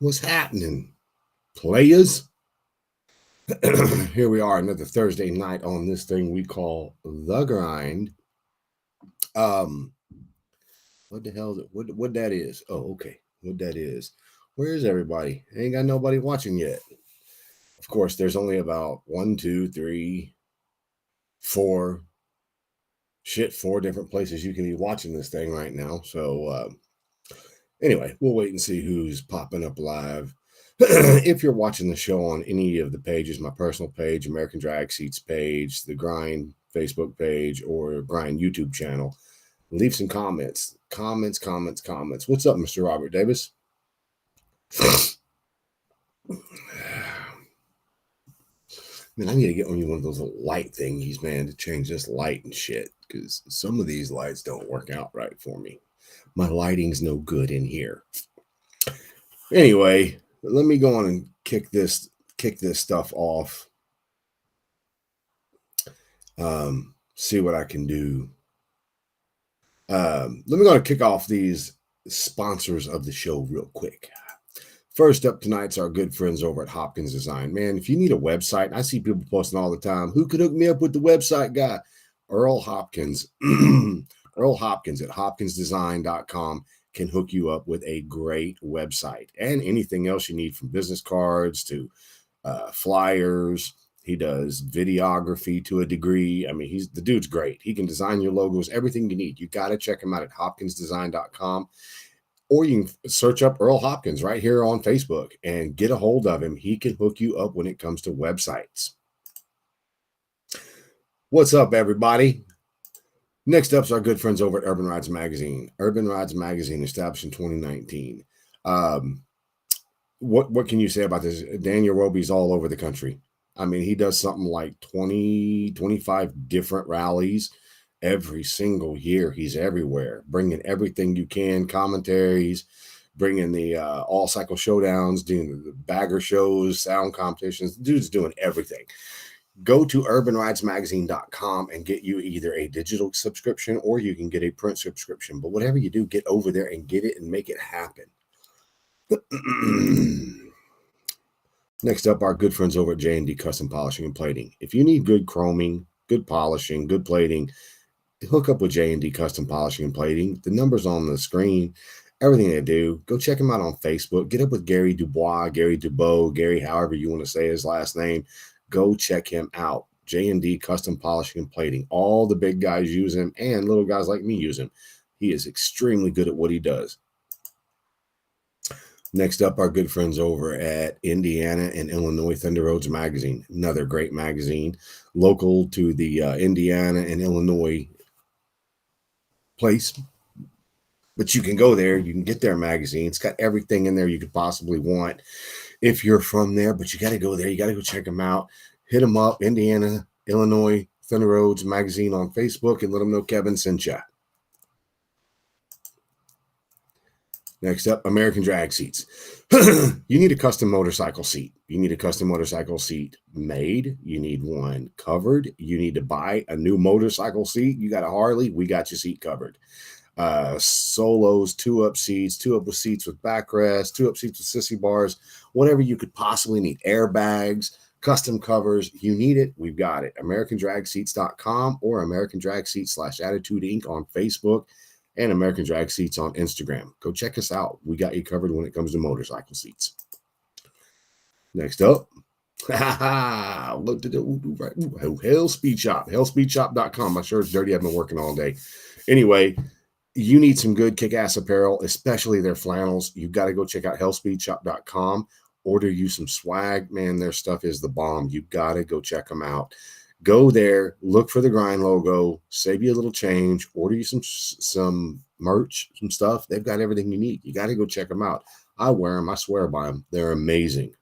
What's happening, players? Here we are, another Thursday night on this thing we call The Grind. Um, what the hell is it? What that is? Oh, okay. What that is. Where is everybody? Ain't got nobody watching yet. Of course, there's only about 1, 2, 3, 4, four different places you can be watching this thing right now. So, anyway, we'll wait and see who's popping up live. If you're watching the show on any of the pages, my personal page, American Drag Seats page, the Grind Facebook page, or Grind YouTube channel, leave some comments. Comments. What's up, Mr. Robert Davis? Man, I need to get on you one of those little light thingies, man, to change this light and shit. Because some of these lights don't work out right for me. My lighting's no good in here. Anyway, let me go on and kick this stuff off. See what I can do. Let me go and kick off these sponsors of the show real quick. First up tonight's our good friends over at Hopkins Design. Man, if you need a website, I see people posting all the time, who could hook me up with the website guy? Earl Hopkins. Earl Hopkins at hopkinsdesign.com can hook you up with a great website and anything else you need, from business cards to flyers. He does videography to a degree. I mean, the dude's great. He can design your logos, everything you need. You got to check him out at hopkinsdesign.com. Or you can search up Earl Hopkins right here on Facebook and get a hold of him. He can hook you up when it comes to websites. What's up, everybody? Next up is our good friends over at Urban Rides Magazine. Urban Rides Magazine, established in 2019. What can you say about this? Daniel Roby's all over the country. I mean, he does something like 20, 25 different rallies every single year. He's everywhere, bringing everything you can, commentaries, bringing the all cycle showdowns, doing the bagger shows, sound competitions. The dude's doing everything. Go to urbanridesmagazine.com and get you either a digital subscription or you can get a print subscription. But whatever you do, get over there and get it and make it happen. Next up, our good friends over at J&D Custom Polishing and Plating. If you need good chroming, good polishing, good plating, hook up with J&D Custom Polishing and Plating. The number's on the screen. Everything they do, go check them out on Facebook. Get up with Gary Dubois, Gary Dubois, Gary, however you want to say his last name. Go check him out. J&D Custom Polishing and Plating. All the big guys use him, and little guys like me use him. He is extremely good at what he does. Next up, our good friends over at Indiana and Illinois Thunder Roads Magazine. Another great magazine, local to the Indiana and Illinois place. But you can go there, you can get their magazine. It's got everything in there you could possibly want if you're from there, but you got to go there. You got to go check them out. Hit them up, Indiana, Illinois Thunder Roads Magazine on Facebook, and let them know Kevin sent you. Next up, American Drag Seats. You need a custom motorcycle seat. You need a custom motorcycle seat made. You need one covered. You need to buy a new motorcycle seat. You got a Harley, we got your seat covered. Solos, 2-up seats, 2-up seats with backrest, 2-up seats with sissy bars, whatever you could possibly need. Airbags, custom covers, you need it, we've got it. AmericanDragSeats.com or American Drag Seats /Attitude Inc. on Facebook, and American Drag Seats on Instagram. Go check us out. We got you covered when it comes to motorcycle seats. Next up, Hell Speed Shop, hellspeedshop.com. My shirt's dirty. I've been working all day. Anyway, you need some good kick-ass apparel, especially their flannels. You've got to go check out hellspeedshop.com. Order you some swag. Man, their stuff is the bomb. You've got to go check them out. Go there, look for the Grind logo, save you a little change, order you some merch, some stuff. They've got everything you need. You got to go check them out. I wear them. I swear by them. They're amazing.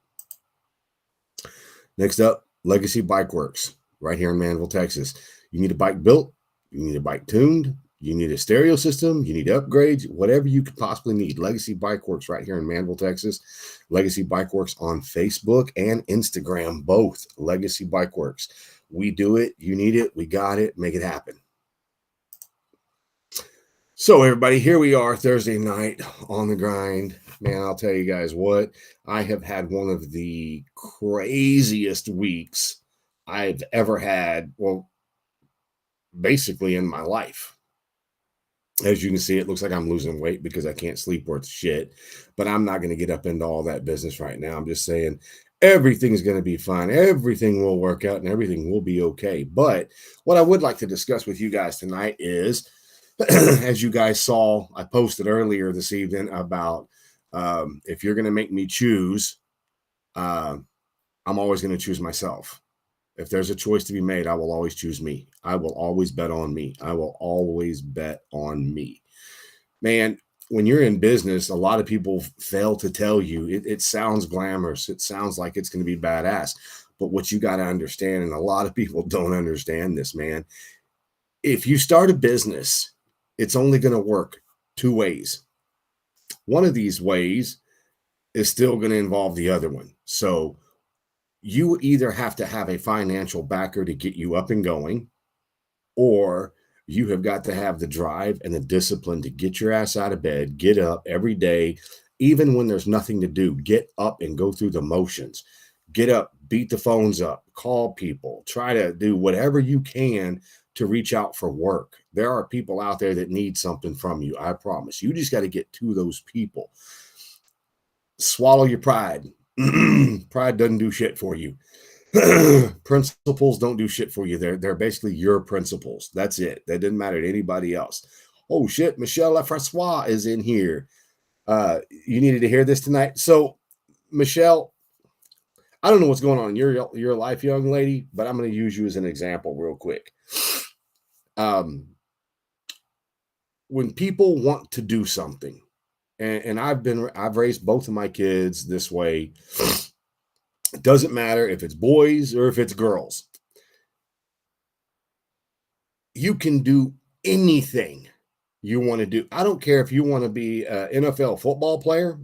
Next up, Legacy Bike Works, right here in Manville, Texas. You need a bike built. You need a bike tuned. You need a stereo system. You need upgrades, whatever you could possibly need. Legacy Bike Works right here in Manville, Texas. Legacy Bike Works on Facebook and Instagram, both. Legacy Bike Works. We do it. You need it. We got it. Make it happen. So, everybody, here we are Thursday night on the grind. Man, I'll tell you guys what, I have had one of the craziest weeks I've ever had. Well, basically in my life. As you can see, it looks like I'm losing weight because I can't sleep worth shit. But I'm not going to get up into all that business right now. I'm just saying everything's going to be fine. Everything will work out and everything will be okay. But what I would like to discuss with you guys tonight is, as you guys saw, I posted earlier this evening about if you're going to make me choose, I'm always going to choose myself. If there's a choice to be made, I will always choose me. I will always bet on me. I will always bet on me. Man, when you're in business, a lot of people fail to tell you it sounds glamorous. It sounds like it's going to be badass. But what you got to understand, and a lot of people don't understand this, man. If you start a business, it's only going to work two ways. One of these ways is still going to involve the other one. So you either have to have a financial backer to get you up and going, or you have got to have the drive and the discipline to get your ass out of bed, get up every day, even when there's nothing to do. Get up and go through the motions. Get up, beat the phones up, call people, try to do whatever you can to reach out for work. There are people out there that need something from you, I promise. You just got to get to those people. Swallow your pride. Pride doesn't do shit for you. Principles don't do shit for you. They're basically your principles. That's it. That didn't matter to anybody else. Oh shit, Michelle Lafrancois is in here. You needed to hear this tonight. So, Michelle, I don't know what's going on in your life, young lady, but I'm going to use you as an example real quick. When people want to do something, and I've raised both of my kids this way. It doesn't matter if it's boys or if it's girls. You can do anything you want to do. I don't care if you want to be an NFL football player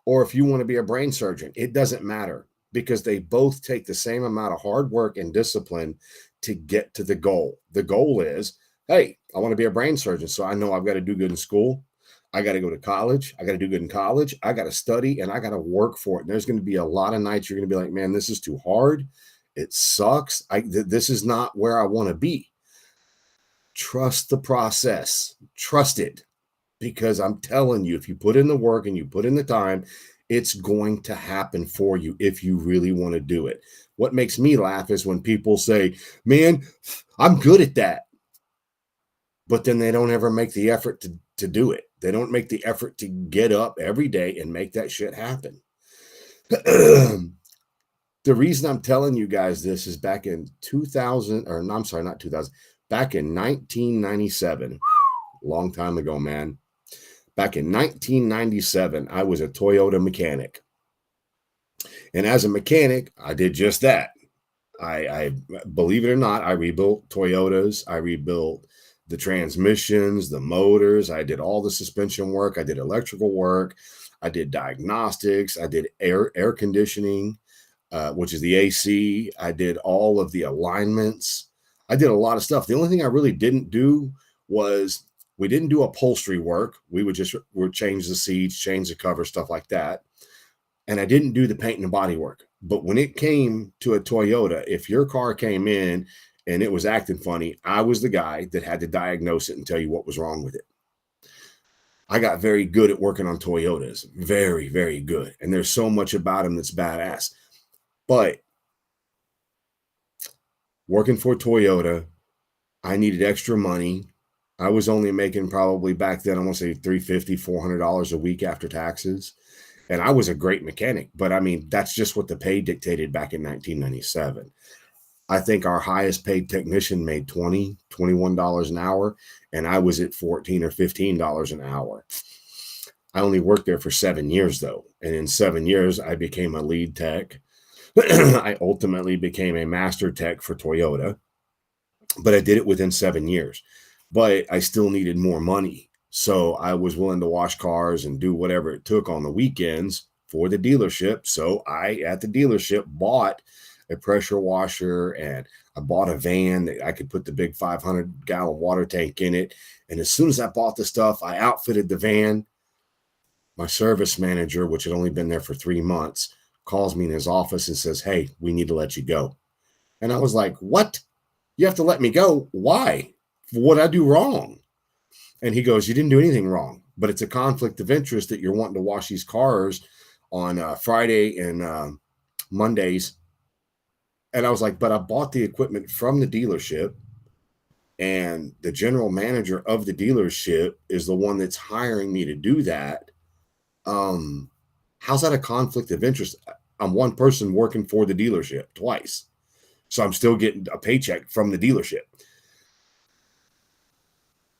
or if you want to be a brain surgeon. It doesn't matter, because they both take the same amount of hard work and discipline to get to the goal. The goal is, hey, I want to be a brain surgeon, so I know I've got to do good in school. I got to go to college. I got to do good in college. I got to study and I got to work for it. And there's going to be a lot of nights you're going to be like, man, this is too hard. It sucks. This is not where I want to be. Trust the process. Trust it. Because I'm telling you, if you put in the work and you put in the time, it's going to happen for you if you really want to do it. What makes me laugh is when people say, man, I'm good at that. But then they don't ever make the effort to do it. They don't make the effort to get up every day and make that shit happen. The reason I'm telling you guys this is back in 2000, or no, I'm sorry, not 2000, back in 1997, long time ago, man. Back in 1997, I was a Toyota mechanic. And as a mechanic, I did just that. I believe it or not, I rebuilt Toyotas. I rebuilt the transmissions, the motors. I did all the suspension work. I did electrical work. I did diagnostics. I did air conditioning, which is the AC. I did all of the alignments. I did a lot of stuff. The only thing I really didn't do was we didn't do upholstery work. We would change the seats, change the cover, stuff like that. And I didn't do the paint and body work. But when it came to a Toyota, if your car came in and it was acting funny, I was the guy that had to diagnose it and tell you what was wrong with it. I got very good at working on Toyotas. Very, very good. And there's so much about them that's badass. But working for Toyota, I needed extra money. I was only making probably back then, I want to say $350, $400 a week after taxes. And I was a great mechanic. But I mean, that's just what the pay dictated back in 1997. I think our highest paid technician made $20, $21 an hour, and I was at $14 or $15 an hour. I only worked there for 7 years, though. And in 7 years, I became a lead tech. I ultimately became a master tech for Toyota, but I did it within 7 years. But I still needed more money. So I was willing to wash cars and do whatever it took on the weekends for the dealership. So I, at the dealership, bought a pressure washer, and I bought a van that I could put the big 500-gallon water tank in it. And as soon as I bought the stuff, I outfitted the van. My service manager, which had only been there for 3 months, calls me in his office and says, "Hey, we need to let you go." And I was like, "What? You have to let me go? Why? What did I do wrong?" And he goes, "You didn't do anything wrong, but it's a conflict of interest that you're wanting to wash these cars on Friday and Mondays." And I was like, "But I bought the equipment from the dealership, and the general manager of the dealership is the one that's hiring me to do that. Um, how's that a conflict of interest? I'm one person working for the dealership twice. So I'm still getting a paycheck from the dealership."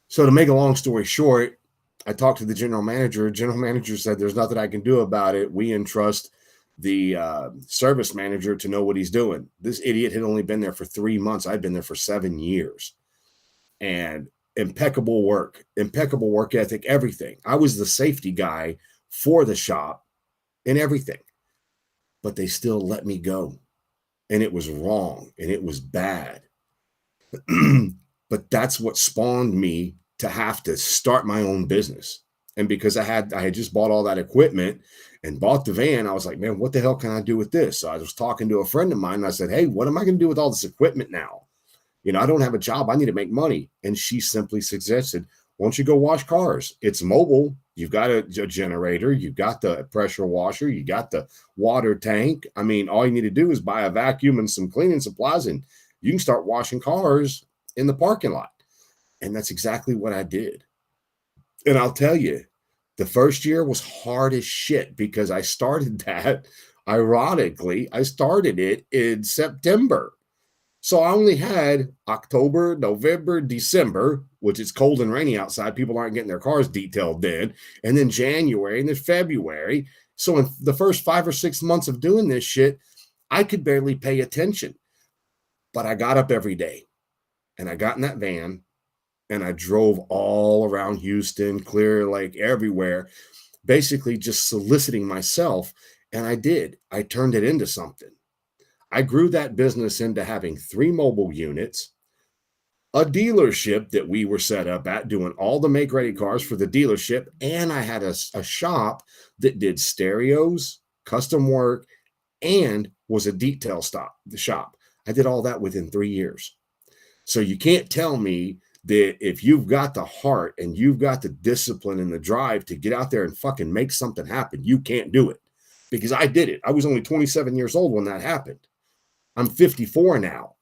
So to make a long story short, I talked to the general manager. General manager said, "There's nothing I can do about it. We entrust the service manager to know what he's doing." This idiot had only been there for 3 months. I'd been there for 7 years. And impeccable work ethic, everything. I was the safety guy for the shop and everything. But they still let me go. And it was wrong and it was bad. But that's what spawned me to have to start my own business. And because I had just bought all that equipment and bought the van, I was like, "Man, what the hell can I do with this?" So I was talking to a friend of mine and I said, "Hey, what am I going to do with all this equipment now? I don't have a job. I need to make money." And she simply suggested, "Why don't you go wash cars? It's mobile. You've got a generator. You've got the pressure washer. You got the water tank. I mean, all you need to do is buy a vacuum and some cleaning supplies, and you can start washing cars in the parking lot." And that's exactly what I did. And I'll tell you, the first year was hard as shit because I started that. Ironically, I started it in September. So I only had October, November, December, which is cold and rainy outside. People aren't getting their cars detailed then. And then January and then February. So in the first 5 or 6 months of doing this shit, I could barely pay attention. But I got up every day and I got in that van and I drove all around Houston, Clear Lake, everywhere, basically just soliciting myself. And I did. I turned it into something. I grew that business into having 3 mobile units, a dealership that we were set up at doing all the make-ready cars for the dealership, and I had a shop that did stereos, custom work, and was a detail shop. I did all that within 3 years. So you can't tell me that if you've got the heart and you've got the discipline and the drive to get out there and fucking make something happen, you can't do it. Because I did it. I was only 27 years old when that happened. I'm 54 now,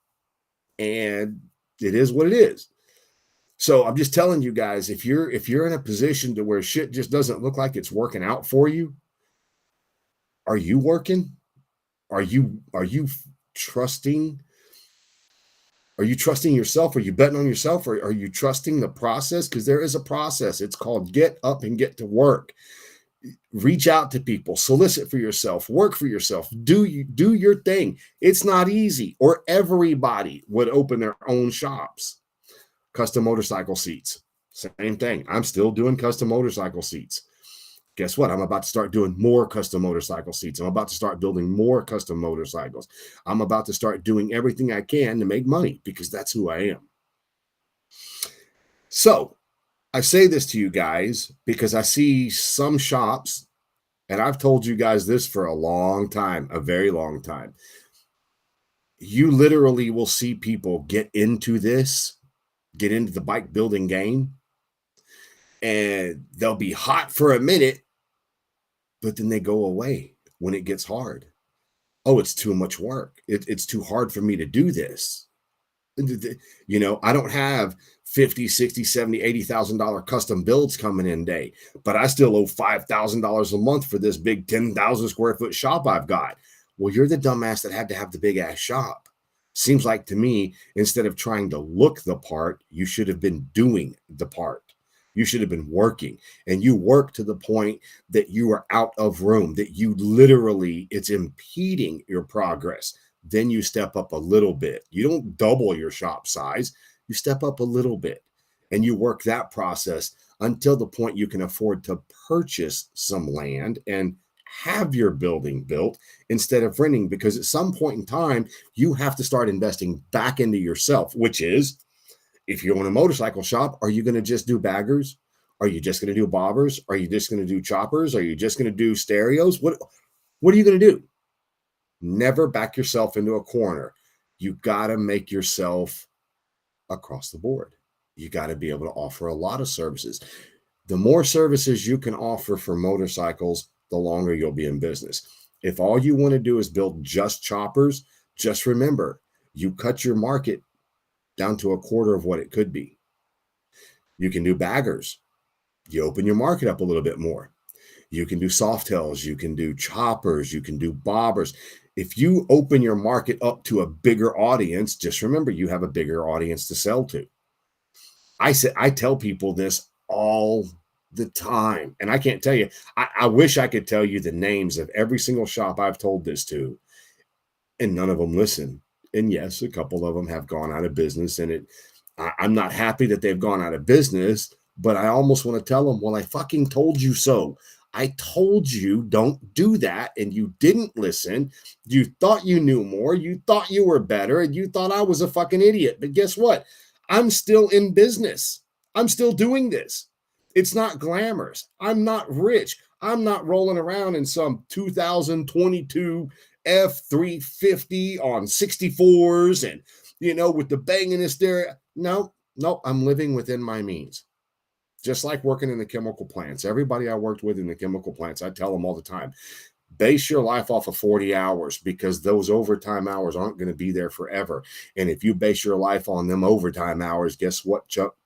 and it is what it is. So I'm just telling you guys, if you're in a position to where shit just doesn't look like it's working out for you, are you working? Are you trusting? Are you trusting yourself? Are you betting on yourself? Or are you trusting the process? Because there is a process. It's called get up and get to work. Reach out to people, solicit for yourself, work for yourself, do your thing. It's not easy, or everybody would open their own shops. Custom motorcycle seats, same thing. I'm still doing custom motorcycle seats. Guess what? I'm about to start doing more custom motorcycle seats. I'm about to start building more custom motorcycles. I'm about to start doing everything I can to make money because that's who I am. So I say this to you guys because I see some shops, and I've told you guys this for a long time, a very long time. You literally will see people get into the bike building game, and they'll be hot for a minute, but then they go away when it gets hard. Oh, it's too much work. It's too hard for me to do this. I don't have $50, $60, $70, $80,000 custom builds coming in day, but I still owe $5,000 a month for this big 10,000 square foot shop I've got. Well, you're the dumbass that had to have the big ass shop. Seems like to me, instead of trying to look the part, you should have been doing the part. You should have been working, and you work to the point that you are out of room, that you literally, it's impeding your progress. Then you step up a little bit. You don't double your shop size. You step up a little bit, and you work that process until the point you can afford to purchase some land and have your building built instead of renting, because at some point in time, you have to start investing back into yourself, which is, if you own a motorcycle shop, are you going to just do baggers? Are you just going to do bobbers? Are you just going to do choppers? Are you just going to do stereos? What are you going to do? Never back yourself into a corner. You got to make yourself across the board. You got to be able to offer a lot of services. The more services you can offer for motorcycles, the longer you'll be in business. If all you want to do is build just choppers, just remember, you cut your market down to a quarter of what it could be. You can do baggers. You open your market up a little bit more. You can do softails. You can do choppers. You can do bobbers. If you open your market up to a bigger audience, just remember you have a bigger audience to sell to. I tell people this all the time, and I can't tell you. I wish I could tell you the names of every single shop I've told this to, and none of them listen. And yes, a couple of them have gone out of business, and I'm not happy that they've gone out of business, but I almost want to tell them, well, I fucking told you so. I told you don't do that, and you didn't listen. You thought you knew more. You thought you were better, and you thought I was a fucking idiot. But guess what? I'm still in business. I'm still doing this. It's not glamorous. I'm not rich. I'm not rolling around in some 2022 F350 on 64s and, with the banginess there. No, I'm living within my means. Just like working in the chemical plants. Everybody I worked with in the chemical plants, I tell them all the time, base your life off of 40 hours, because those overtime hours aren't going to be there forever. And if you base your life on them overtime hours, guess what, Chuck?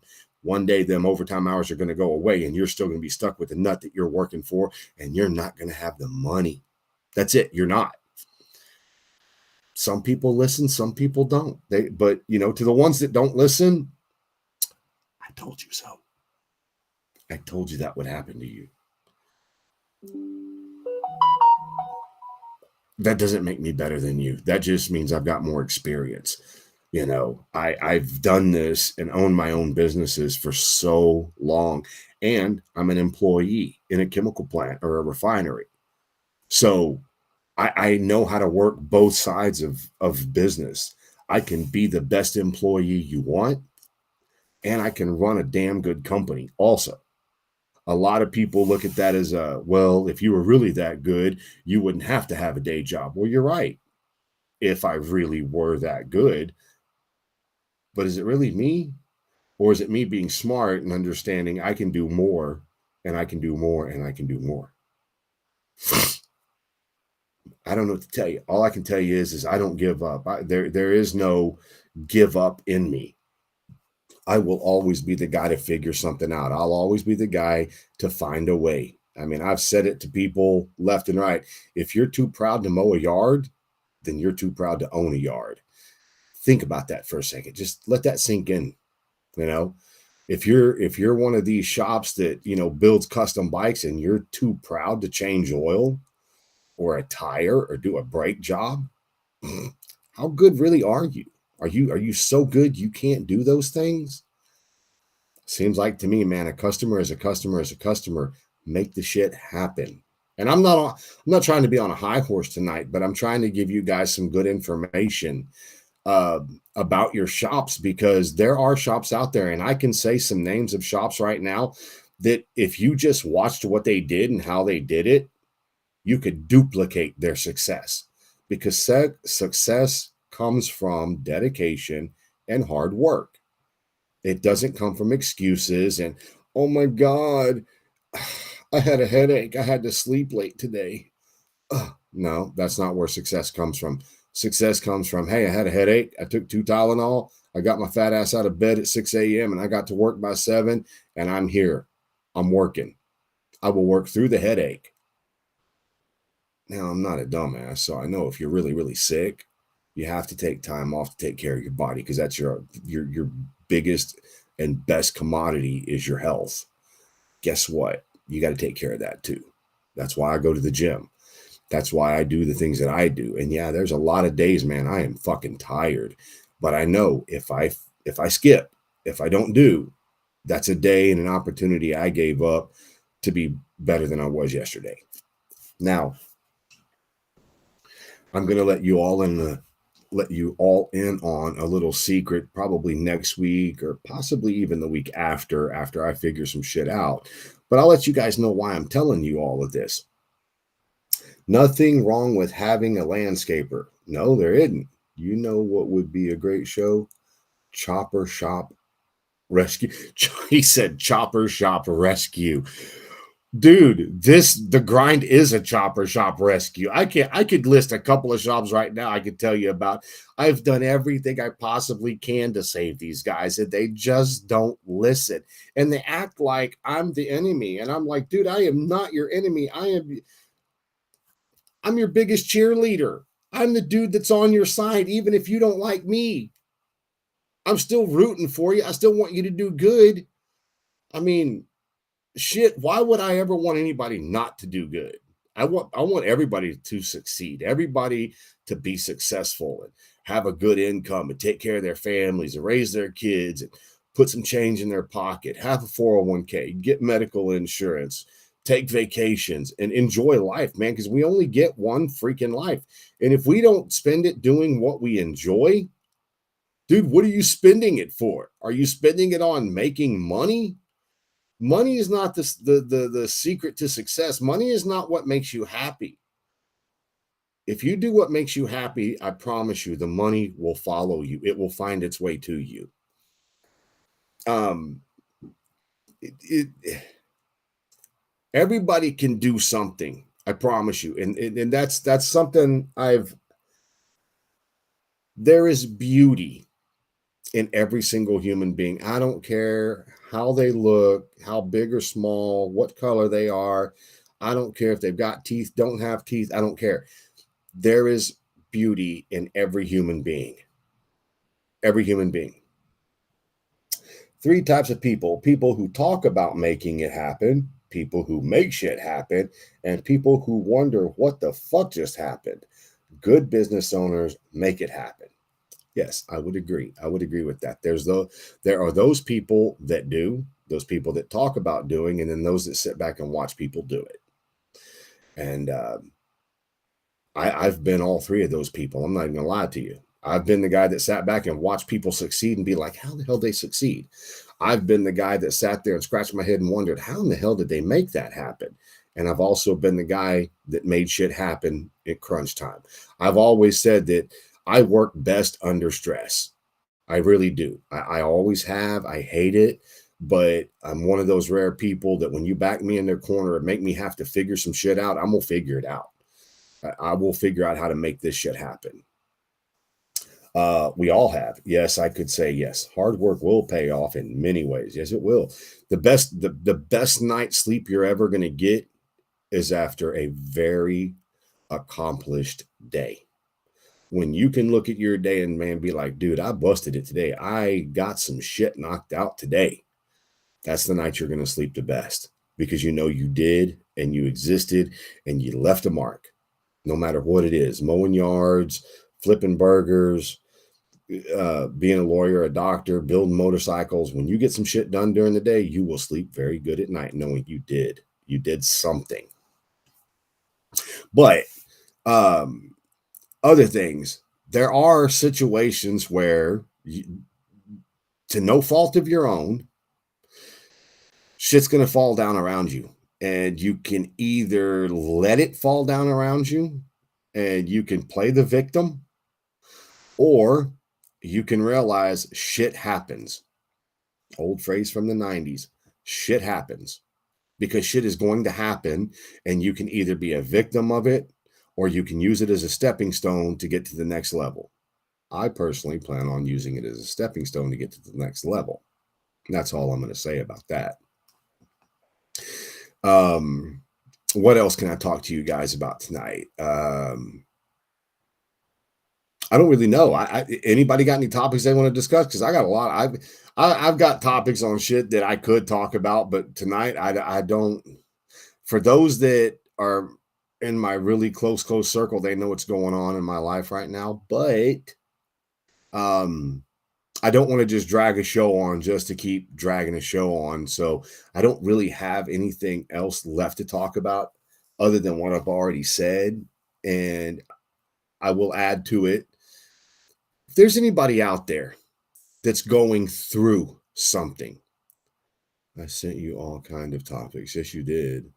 One day them overtime hours are going to go away, and you're still going to be stuck with the nut that you're working for, and you're not going to have the money. That's it. You're not. Some people listen, some people don't. But to the ones that don't listen, I told you so. I told you that would happen to you. That doesn't make me better than you. That just means I've got more experience. I've done this and owned my own businesses for so long, and I'm an employee in a chemical plant or a refinery. So I know how to work both sides of business. I can be the best employee you want, and I can run a damn good company also. A lot of people look at that as well, if you were really that good, you wouldn't have to have a day job. Well, you're right. If I really were that good. But is it really me? Or is it me being smart and understanding I can do more, and I can do more, and I can do more? I don't know what to tell you. All I can tell you is I don't give up. There is no give up in me. I will always be the guy to figure something out. I'll always be the guy to find a way. I mean, I've said it to people left and right. If you're too proud to mow a yard, then you're too proud to own a yard. Think about that for a second. Just let that sink in. If you're one of these shops that, builds custom bikes, and you're too proud to change oil or a tire or do a brake job, how good really are you? Are you so good you can't do those things? Seems like to me, man, a customer is a customer is a customer. Make the shit happen. And I'm not trying to be on a high horse tonight, but I'm trying to give you guys some good information about your shops, because there are shops out there, and I can say some names of shops right now that if you just watched what they did and how they did it, you could duplicate their success, because success comes from dedication and hard work. It doesn't come from excuses and, oh my God, I had a headache. I had to sleep late today. No, that's not where success comes from. Success comes from, hey, I had a headache. I took 2 Tylenol. I got my fat ass out of bed at 6 a.m. and I got to work by 7, and I'm here. I'm working. I will work through the headache. Now, I'm not a dumbass, so I know if you're really, really sick, you have to take time off to take care of your body, because that's your biggest and best commodity is your health. Guess what? You got to take care of that too. That's why I go to the gym. That's why I do the things that I do. And yeah, there's a lot of days, man, I am fucking tired. But I know if I skip, if I don't do, that's a day and an opportunity I gave up to be better than I was yesterday. Now, I'm going to let you all in on a little secret, probably next week or possibly even the week after I figure some shit out. But I'll let you guys know why I'm telling you all of this. Nothing wrong with having a landscaper. No, there isn't. You know what would be a great show? Chopper Shop Rescue. He said Chopper Shop Rescue. Dude, the grind is a chopper shop rescue. I could list a couple of shops right now I could tell you about. I've done everything I possibly can to save these guys, and they just don't listen. And they act like I'm the enemy. And I'm like, dude, I am not your enemy. I'm your biggest cheerleader. I'm the dude that's on your side, even if you don't like me. I'm still rooting for you. I still want you to do good. I mean, shit, why would I ever want anybody not to do good? I want everybody to succeed, everybody to be successful and have a good income and take care of their families and raise their kids and put some change in their pocket, have a 401k, get medical insurance, take vacations and enjoy life, man, because we only get one freaking life. And if we don't spend it doing what we enjoy, dude, what are you spending it for? Are you spending it on making money? Money is not the secret to success. Money is not what makes you happy. If you do what makes you happy, I promise you, the money will follow you. It will find its way to you. Everybody can do something. I promise you, and that's something there is beauty in every single human being. I don't care how they look, how big or small, what color they are. I don't care if they've got teeth, don't have teeth. I don't care. There is beauty in every human being. Every human being. 3 types of people: people who talk about making it happen, people who make shit happen, and people who wonder what the fuck just happened. Good business owners make it happen. Yes, I would agree. I would agree with that. There are those people that do, those people that talk about doing, and then those that sit back and watch people do it. And I've been all 3 of those people. I'm not even gonna lie to you. I've been the guy that sat back and watched people succeed and be like, how the hell did they succeed? I've been the guy that sat there and scratched my head and wondered, how in the hell did they make that happen? And I've also been the guy that made shit happen at crunch time. I've always said that I work best under stress. I really do. I always have. I hate it, but I'm one of those rare people that when you back me in their corner and make me have to figure some shit out, I'm going to figure it out. I will figure out how to make this shit happen. We all have. Yes, I could say yes. Hard work will pay off in many ways. Yes, it will. The best night's sleep you're ever going to get is after a very accomplished day. When you can look at your day and, man, be like, dude, I busted it today. I got some shit knocked out today. That's the night you're going to sleep the best, because you know you did and you existed and you left a mark, no matter what it is. Mowing yards, flipping burgers, being a lawyer, a doctor, building motorcycles. When you get some shit done during the day, you will sleep very good at night knowing you did something. But other things, there are situations where to no fault of your own, shit's going to fall down around you, and you can either let it fall down around you and you can play the victim, or you can realize shit happens. Old phrase from the 90s, shit happens, because shit is going to happen, and you can either be a victim of it or you can use it as a stepping stone to get to the next level. I personally plan on using it as a stepping stone to get to the next level. And that's all I'm going to say about that. What else can I talk to you guys about tonight? I don't really know. Anybody got any topics they want to discuss? Because I got a lot. I've got topics on shit that I could talk about, but tonight I don't. For those that are in my really close circle, they know what's going on in my life right now. But I don't want to just drag a show on just to keep dragging a show on. So I don't really have anything else left to talk about. other than what I've already said, and I will add to it. If there's anybody out there that's going through something, I sent you all kind of topics. Yes, you did.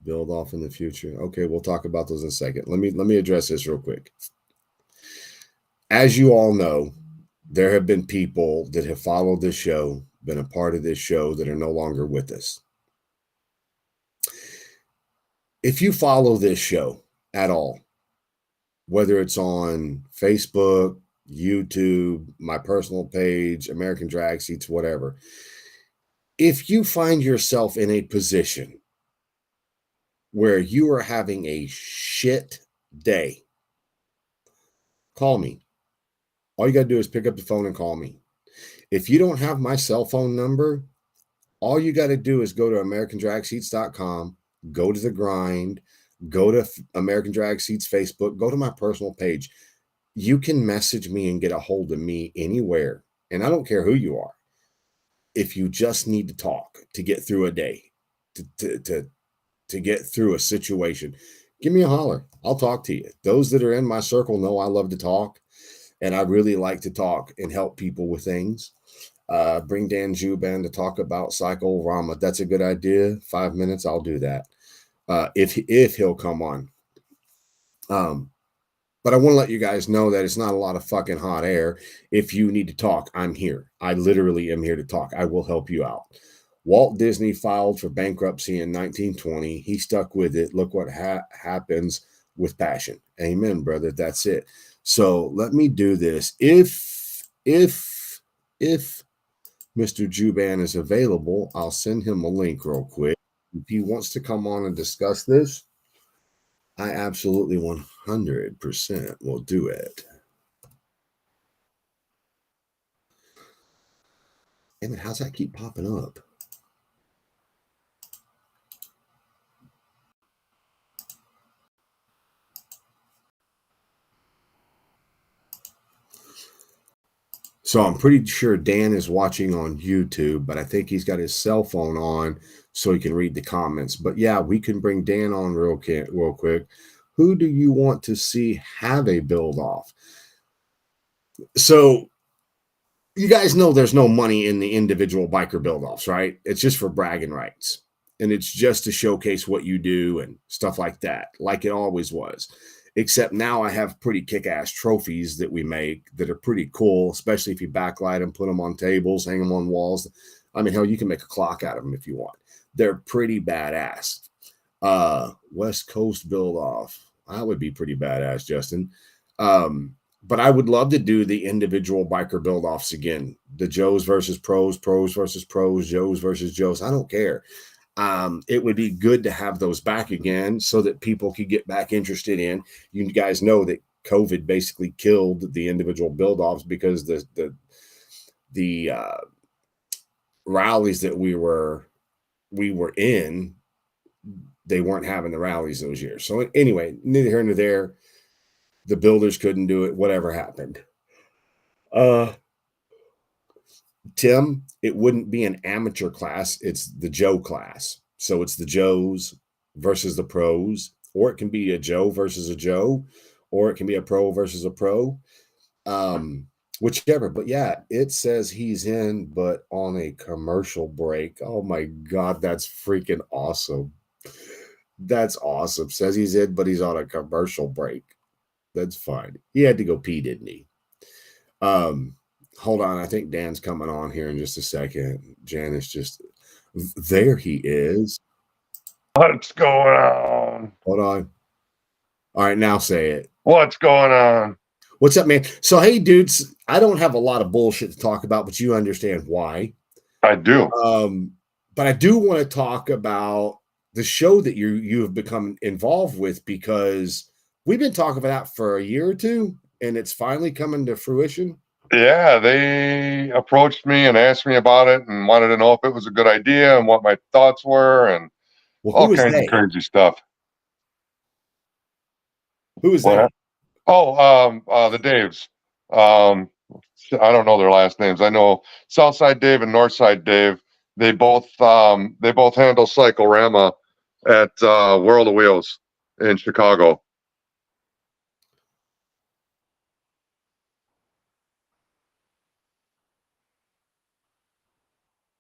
Build off in the future. Okay, we'll talk about those in a second. Let me address this real quick. As you all know, there have been people that have followed this show, been a part of this show, that are no longer with us. If you follow this show at all, whether it's on Facebook, YouTube, my personal page, American Drag Seats, whatever, if you find yourself in a position where you are having a shit day, call me. All you got to do is pick up the phone and call me. If you don't have my cell phone number, all you got to do is go to AmericanDragSeats.com, go to The Grind, go to American Drag Seats Facebook, go to my personal page. You can message me and get a hold of me anywhere, and I don't care who you are. If you just need to talk to get through a day, to get through a situation, give me a holler. I'll talk to you. Those that are in my circle know I love to talk, and I really like to talk and help people with things. Bring Dan Juban to talk about Cycle-Rama. That's a good idea. 5 minutes, I'll do that. If he'll come on. But I want to let you guys know that it's not a lot of fucking hot air. If you need to talk, I'm here. I literally am here to talk. I will help you out. Walt Disney filed for bankruptcy in 1920. He stuck with it. Look what happens with passion. Amen, brother. That's it. So let me do this. If Mr. Juban is available, I'll send him a link real quick. If he wants to come on and discuss this, I absolutely 100% will do it. Damn it, how's that keep popping up? So I'm pretty sure Dan is watching on YouTube, but I think he's got his cell phone on so he can read the comments. But yeah, we can bring Dan on real quick. Who do you want to see have a build off? So you guys know there's no money in the individual biker build offs, right? It's just for bragging rights. And it's just to showcase what you do and stuff like that, like it always was. Except now I have pretty kick-ass trophies that we make that are pretty cool, especially if you backlight them, put them on tables, hang them on walls. I mean, hell, you can make a clock out of them if you want. They're pretty badass. West Coast build-off. That would be pretty badass, Justin. But I would love to do the individual biker build-offs again. The Joes versus pros, pros versus pros, Joes versus Joes. I don't care. It would be good to have those back again so that people could get back interested in. You guys know that COVID basically killed the individual build-offs because the rallies that we were in, they weren't having the rallies those years. So anyway, neither here nor there. The builders couldn't do it. Whatever happened. Tim, it wouldn't be an amateur class. It's the Joe class. So it's the Joes versus the pros, or it can be a Joe versus a Joe, or it can be a pro versus a pro. Whichever. But yeah, it says he's in, but on a commercial break. Oh my God, that's freaking awesome. That's awesome. Says he's in, but he's on a commercial break. That's fine. He had to go pee, didn't he? Hold on. I think Dan's coming on here in just a second. Janice just there. He is. What's going on? Hold on. All right, now say it. What's going on? What's up, man? So, hey, dudes, I don't have a lot of bullshit to talk about, but you understand why. I do. But I do want to talk about the show that you have become involved with, because we've been talking about that for a year or two, and it's finally coming to fruition. Yeah, they approached me and asked me about it and wanted to know if it was a good idea and what my thoughts were and all kinds of crazy stuff. Who is that? Oh, the Daves. I don't know their last names. I know Southside Dave and Northside Dave. They both handle Cycle-Rama at World of Wheels in Chicago.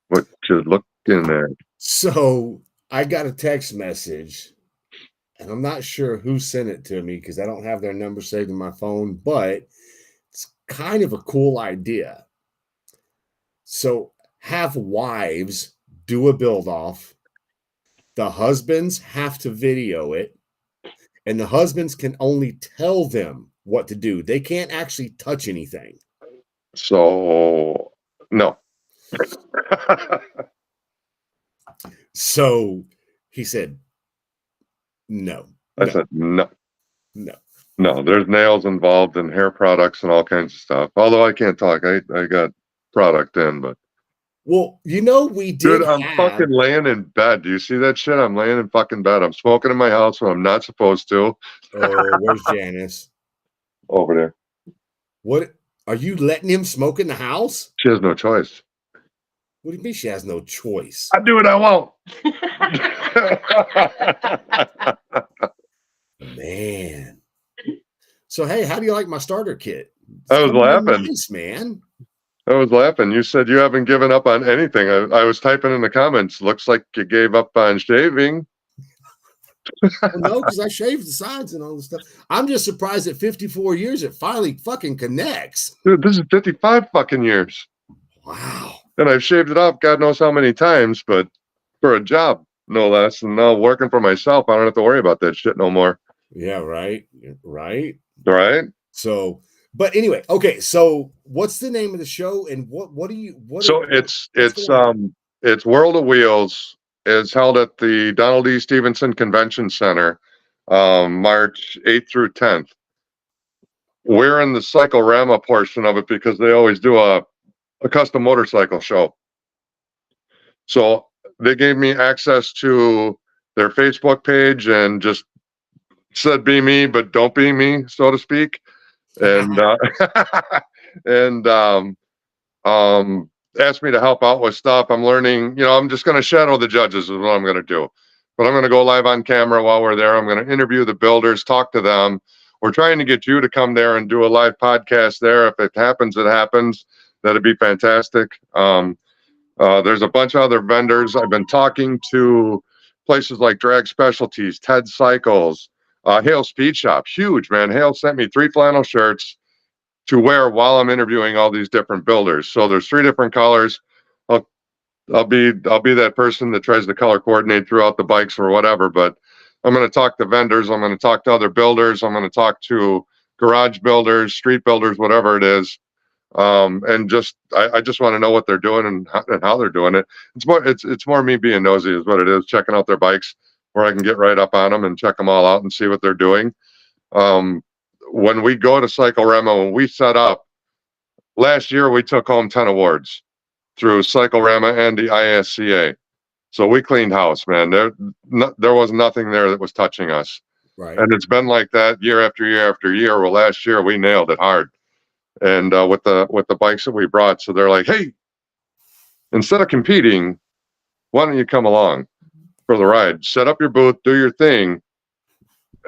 What should look in there? So I got a text message, and I'm not sure who sent it to me because I don't have their number saved in my phone, but it's kind of a cool idea. So have wives do a build off. The husbands have to video it, and the husbands can only tell them what to do. They can't actually touch anything. So, no. So he said, no. I said, no. No. No, there's nails involved and hair products and all kinds of stuff. Although I can't talk. I got product in, but. Well, you know, we did. Dude, I'm fucking laying in bed. Do you see that shit? I'm laying in fucking bed. I'm smoking in my house when I'm not supposed to. Oh, where's Janice? Over there. What? Are you letting him smoke in the house? She has no choice. What do you mean she has no choice? I do what I want. Man. So, hey, how do you like my starter kit? I was laughing. Nice, man. I was laughing. You said you haven't given up on anything. I was typing in the comments. Looks like you gave up on shaving. Well, no, because I shaved the sides and all this stuff. I'm just surprised at 54 years it finally fucking connects. Dude, this is 55 fucking years. Wow. And I've shaved it off God knows how many times, but for a job, no less. And now working for myself, I don't have to worry about that shit no more. Yeah, right. Right. Right. So, but anyway, okay. So what's the name of the show and what do you, what? So it's World of Wheels is held at the Donald E. Stevenson Convention Center, March 8th through 10th. We're in the Cyclorama portion of it because they always do a custom motorcycle show. So they gave me access to their Facebook page and just said, be me, but don't be me, so to speak. And, asked me to help out with stuff. I'm learning, you know, I'm just going to shadow the judges is what I'm going to do. But I'm going to go live on camera while we're there. I'm going to interview the builders, talk to them. We're trying to get you to come there and do a live podcast there. If it happens, it happens. That'd be fantastic. There's a bunch of other vendors. I've been talking to places like Drag Specialties, Ted Cycles, Hale Speed Shop. Huge, man. Hale sent me 3 flannel shirts to wear while I'm interviewing all these different builders. So there's 3 different colors. I'll be that person that tries to color coordinate throughout the bikes or whatever, but I'm going to talk to vendors. I'm going to talk to other builders. I'm going to talk to garage builders, street builders, whatever it is. And I just want to know what they're doing and how they're doing it. It's more me being nosy is what it is, checking out their bikes where I can get right up on them and check them all out and see what they're doing. When we go to Cyclorama, when we set up last year, we took home 10 awards through Cyclorama and the ISCA. So we cleaned house, man. There was nothing there that was touching us. Right. And it's been like that year after year after year. Well, last year we nailed it hard. And with the bikes that we brought, so they're like, hey, instead of competing, why don't you come along for the ride? Set up your booth, do your thing,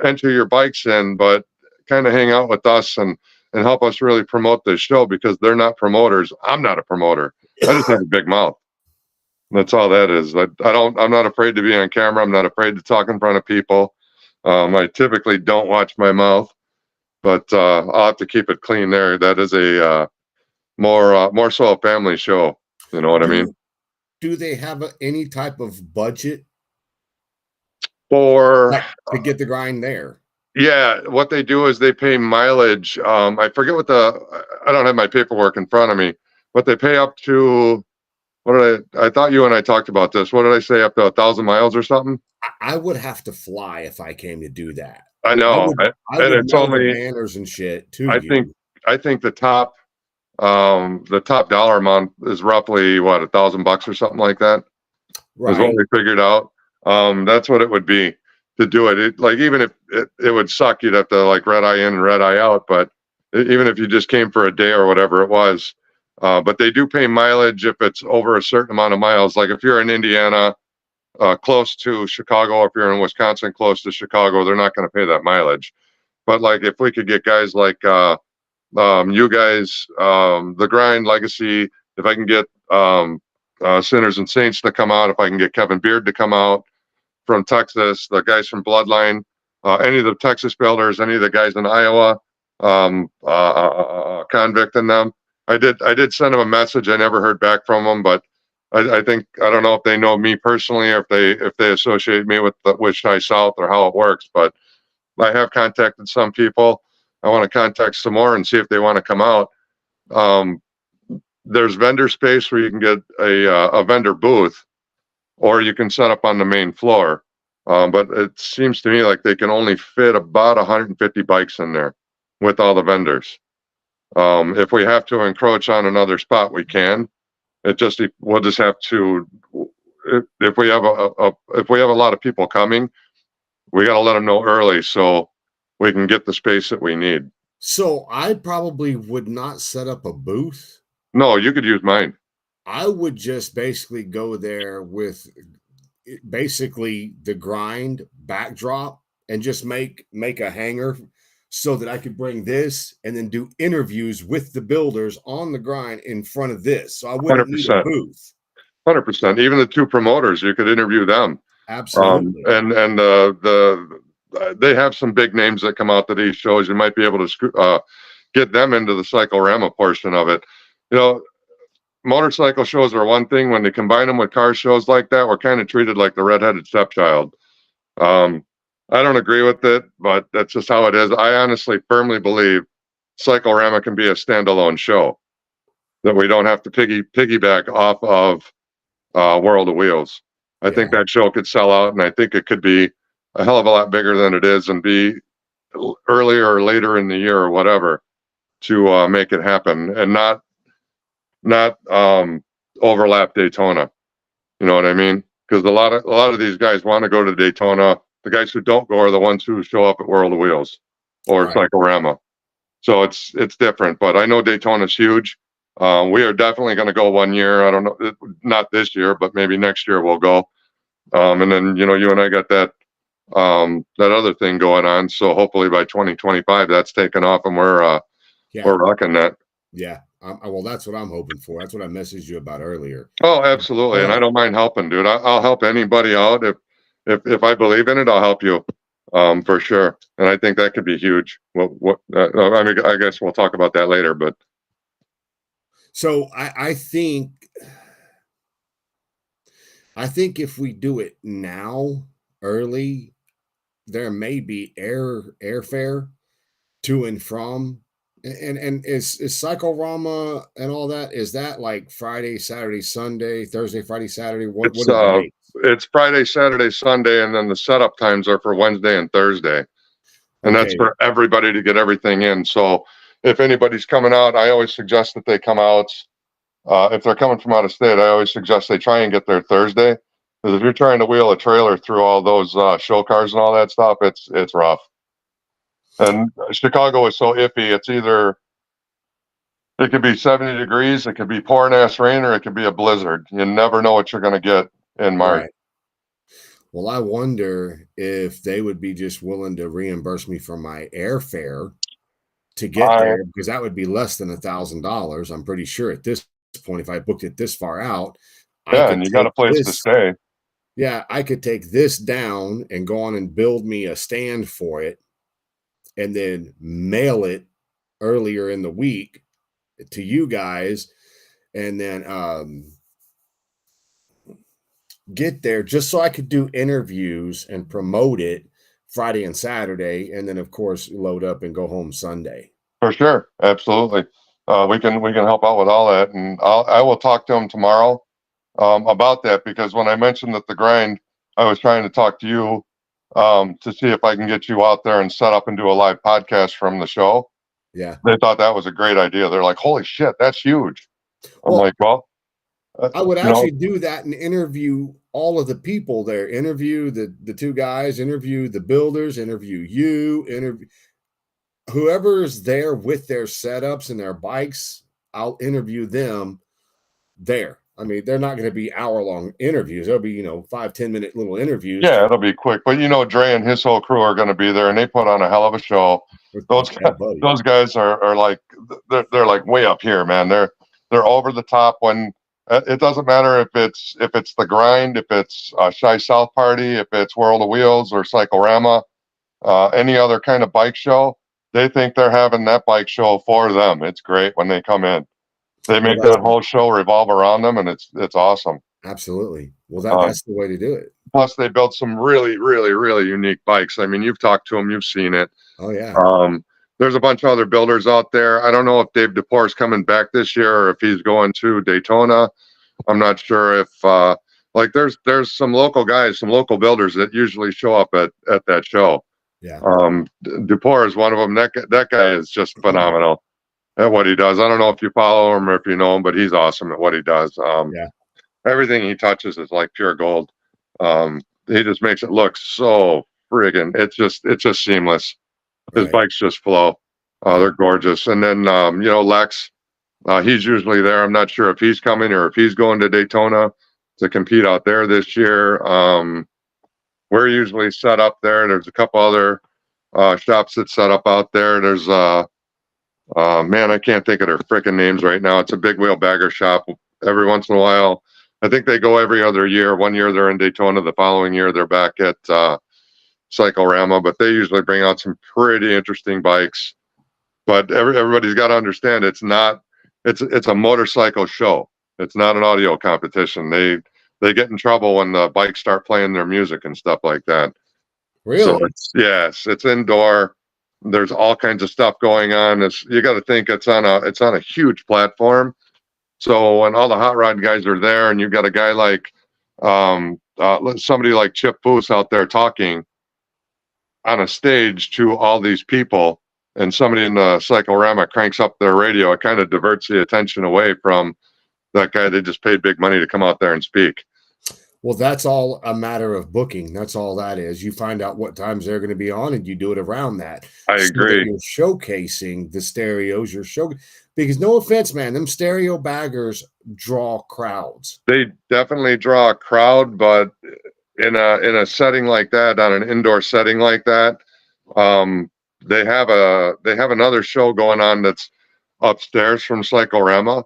enter your bikes in, but kind of hang out with us and help us really promote this show because they're not promoters. I'm not a promoter. I just have a big mouth. That's all that is. I'm not afraid to be on camera. I'm not afraid to talk in front of people. I typically don't watch my mouth. But I'll have to keep it clean there. That is a more so a family show. You know what I mean? Do they have any type of budget to get the grind there? Yeah, what they do is they pay mileage. I forget I don't have my paperwork in front of me, but they pay up to I thought you and I talked about this. What did I say? Up to 1,000 miles or something? I would have to fly if I came to do that. I know, I would it's only banners and shit too. I think the top dollar amount is roughly what, $1,000 or something like that. Right. Is what we figured out. That's what it would be to do it. Like even if it would suck, you'd have to like red eye in and red eye out. But even if you just came for a day or whatever it was, but they do pay mileage if it's over a certain amount of miles. Like if you're in Indiana close to Chicago. If you're in Wisconsin, close to Chicago, they're not going to pay that mileage. But like if we could get guys like you guys, the Grind Legacy, if I can get Sinners and Saints to come out, if I can get Kevin Beard to come out from Texas, the guys from Bloodline, any of the Texas builders, any of the guys in Iowa, Convict and them. I did send them a message. I never heard back from them, but I think I don't know if they know me personally or if they associate me with the Wichita South or how it works, but I have contacted some people. I want to contact some more and see if they want to come out. There's vendor space where you can get a vendor booth, or you can set up on the main floor. But it seems to me like they can only fit about 150 bikes in there with all the vendors. If we have to encroach on another spot, we can. We'll just have to. If we have a lot of people coming, we got to let them know early so we can get the space that we need. So I probably would not set up a booth. No, you could use mine. I would just basically go there with basically the Grind backdrop and just make a hanger so that I could bring this and then do interviews with the builders on the Grind in front of this. So I wouldn't need a booth. 100%. Even the two promoters, you could interview them. Absolutely. And they have some big names that come out to these shows. You might be able to get them into the Cyclorama portion of it. You know, motorcycle shows are one thing. When they combine them with car shows like that, we're kind of treated like the redheaded stepchild. I don't agree with it, but that's just how it is. I honestly firmly believe Cyclorama can be a standalone show, that we don't have to piggyback off of World of Wheels. I think that show could sell out, and I think it could be a hell of a lot bigger than it is and be earlier or later in the year or whatever to make it happen and not overlap Daytona. You know what I mean? Because a lot of these guys want to go to Daytona. The guys who don't go are the ones who show up at World of Wheels or Cyclorama. So it's different. But I know Daytona's huge. We are definitely going to go one year. I don't know, not this year, but maybe next year we'll go. And then you and I got that other thing going on. So hopefully by 2025 that's taken off and we're rocking that. Yeah. Well, that's what I'm hoping for. That's what I messaged you about earlier. Oh, absolutely. And I don't mind helping, dude. I'll help anybody out. If I believe in it, I'll help you for sure. And I think that could be huge. I mean, I guess we'll talk about that later, but. So I think if we do it now early, there may be airfare to and from. And is Cyclorama and all that, is that like Friday, Saturday, Sunday, Thursday, Friday, Saturday? It's Friday, Saturday, Sunday, and then the setup times are for Wednesday and Thursday. And that's for everybody to get everything in. So if anybody's coming out, I always suggest that they come out. If they're coming from out of state, I always suggest they try and get there Thursday. Because if you're trying to wheel a trailer through all those show cars and all that stuff, it's rough. And Chicago is so iffy. It's either, it could be 70 degrees, it could be pouring ass rain, or it could be a blizzard. You never know what you're going to get in March. Right. Well, I wonder if they would be just willing to reimburse me for my airfare to get there, because that would be less than $1,000. I'm pretty sure at this point, if I booked it this far out. Yeah, and you got a place to stay. Yeah, I could take this down and go on and build me a stand for it, and then mail it earlier in the week to you guys, and then get there just so I could do interviews and promote it Friday and Saturday, and then of course load up and go home Sunday. For sure, absolutely. We can help out with all that, and I will talk to him tomorrow about that, because when I mentioned that the Grind, I was trying to talk to you to see if I can get you out there and set up and do a live podcast from the show. Yeah, they thought that was a great idea. They're like, "Holy shit, that's huge!" I'm like, "Well, I would actually do that and interview all of the people there. Interview the two guys. Interview the builders. Interview you. Interview whoever's there with their setups and their bikes. I'll interview them there. I mean, they're not going to be hour-long interviews. They'll be, 5-10 minute little interviews. Yeah, it'll be quick. But Dre and his whole crew are going to be there, and they put on a hell of a show. Those guys are like they're like way up here, man. They're over the top. When it doesn't matter if it's the grind, if it's Shy South Party, if it's World of Wheels or Cyclorama, any other kind of bike show. They think they're having that bike show for them. It's great when they come in. They make that whole show revolve around them, and it's awesome. Absolutely. Well, that's the way to do it. Plus, they built some really, really, really unique bikes. I mean, you've talked to them, you've seen it. Oh yeah. There's a bunch of other builders out there. I don't know if Dave DePore is coming back this year or if he's going to Daytona. I'm not sure if there's some local guys, some local builders that usually show up at that show. Yeah. DePore is one of them. That guy is just phenomenal at what he does. I don't know if you follow him or if you know him, but he's awesome at what he does. Yeah. Everything he touches is like pure gold. He just makes it look so friggin'. It's just seamless. His bikes just flow. They're gorgeous. And then Lex, he's usually there. I'm not sure if he's coming or if he's going to Daytona to compete out there this year. We're usually set up there. There's a couple other shops that set up out there. There's man, I can't think of their freaking names right now. It's a big wheel bagger shop. Every once in a while, I think they go every other year. One year they're in Daytona. The following year they're back at Cyclorama. But they usually bring out some pretty interesting bikes. But everybody's got to understand it's a motorcycle show. It's not an audio competition. They get in trouble when the bikes start playing their music and stuff like that. Really? So it's indoor. There's all kinds of stuff going on. You got to think it's on a huge platform. So when all the hot rod guys are there, and you've got a guy like somebody like Chip Foose out there talking on a stage to all these people, and somebody in the Cyclorama cranks up their radio, it kind of diverts the attention away from that guy they just paid big money to come out there and speak. Well, that's all a matter of booking. That's all that is. You find out what times they're going to be on, and you do it around that. I agree. You're showcasing the stereos. Because no offense, man, them stereo baggers draw crowds. They definitely draw a crowd, but in a setting like that, on an indoor setting like that, they have another show going on that's upstairs from Cyclorama.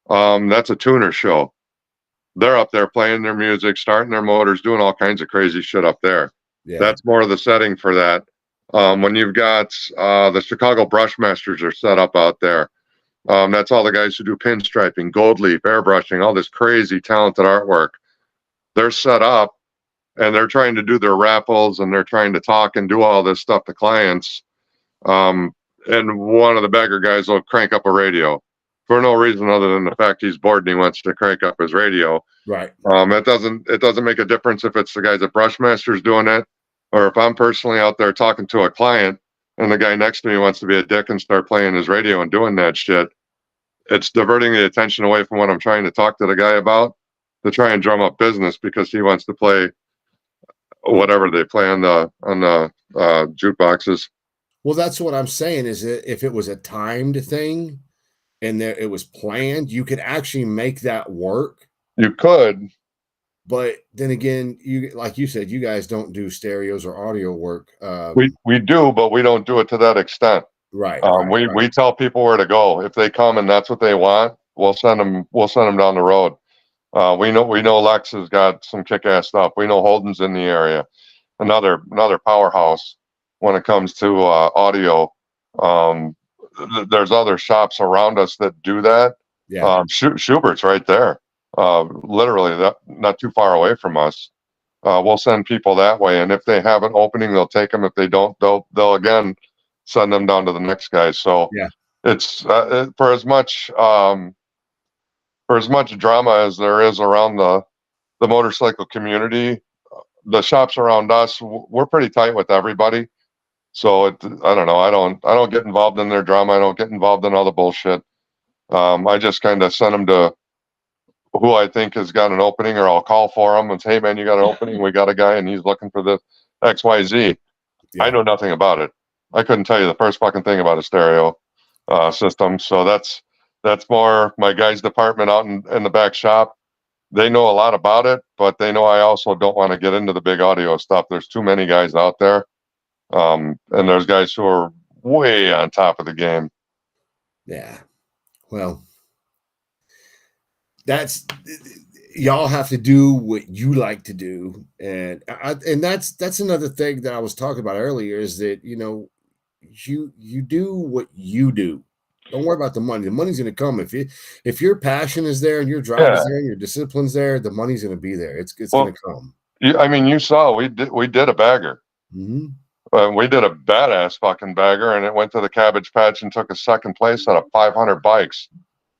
That's a tuner show. They're up there playing their music, starting their motors, doing all kinds of crazy shit up there. Yeah. That's more of the setting for that. When you've got the Chicago Brushmasters are set up out there. That's all the guys who do pinstriping, gold leaf, airbrushing, all this crazy talented artwork. They're set up and they're trying to do their raffles and they're trying to talk and do all this stuff to clients. And one of the bagger guys will crank up a radio for no reason other than the fact he's bored and he wants to crank up his radio. Right. It doesn't make a difference if it's the guys at Brushmasters doing it, or if I'm personally out there talking to a client and the guy next to me wants to be a dick and start playing his radio and doing that shit. It's diverting the attention away from what I'm trying to talk to the guy about to try and drum up business because he wants to play whatever they play on the jukeboxes. Well, that's what I'm saying is that if it was a timed thing and it was planned, you could actually make that work. You could. But then again, like you said, you guys don't do stereos or audio work. We do, but we don't do it to that extent. Right. We tell people where to go. If they come and that's what they want, we'll send them down the road. We know Lex has got some kick-ass stuff. We know Holden's in the area, another powerhouse when it comes to audio. There's other shops around us that do that. Yeah. Schubert's right there, literally not too far away from us. We'll send people that way, and if they have an opening, they'll take them. If they don't, they'll again send them down to the next guy. So yeah, it's for as much drama as there is around the motorcycle community, the shops around us, we're pretty tight with everybody. So I don't know. I don't get involved in their drama. I don't get involved in all the bullshit. I just kind of send them to who I think has got an opening, or I'll call for them and say, hey man, you got an opening. We got a guy and he's looking for the XYZ. Yeah. I know nothing about it. I couldn't tell you the first fucking thing about a stereo system. So that's more my guys' department out in the back shop. they know a lot about it, but they know I also don't want to get into the big audio stuff. There's too many guys out there. And there's guys who are way on top of the game. Yeah. Well, that's y'all have to do what you like to do, and that's another thing that I was talking about earlier is that you do what you do. Don't worry about the money. The money's going to come if your passion is there and your drive is there and your discipline's there. The money's going to be there. It's going to come. I mean, you saw we did a bagger. Mm-hmm. We did a badass fucking bagger, and it went to the Cabbage Patch and took a second place out of 500 bikes.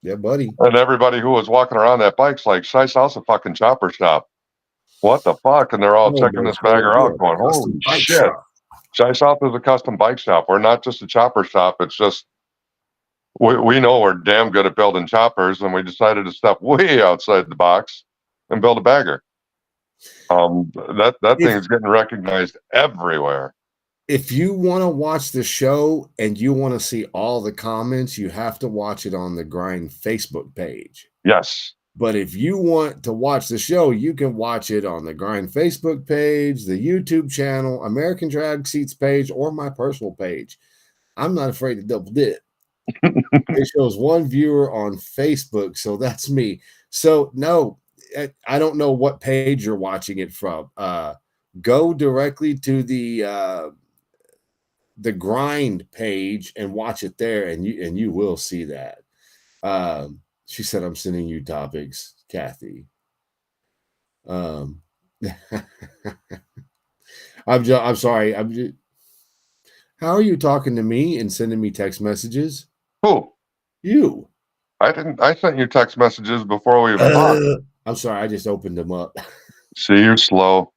Yeah, buddy. And everybody who was walking around that bike's like, Shy South's a fucking chopper shop. What the fuck? And they're all checking this bagger out, going, holy shit. Shy South is a custom bike shop. We're not just a chopper shop. It's just we know we're damn good at building choppers, and we decided to step way outside the box and build a bagger. That thing is getting recognized everywhere. If you want to watch the show and you want to see all the comments, you have to watch it on the Grind Facebook page. Yes. But if you want to watch the show, you can watch it on the Grind Facebook page, the YouTube channel, American Drag Seats page, or my personal page. I'm not afraid to double dip. It shows one viewer on Facebook, so that's me. So no, I don't know what page you're watching it from. Go directly to the Grind page and watch it there, and you will see that. She said, "I'm sending you topics, Kathy." I'm sorry. How are you talking to me and sending me text messages? Who? You. I sent you text messages before we even talked. I'm sorry. I just opened them up. See, you're slow.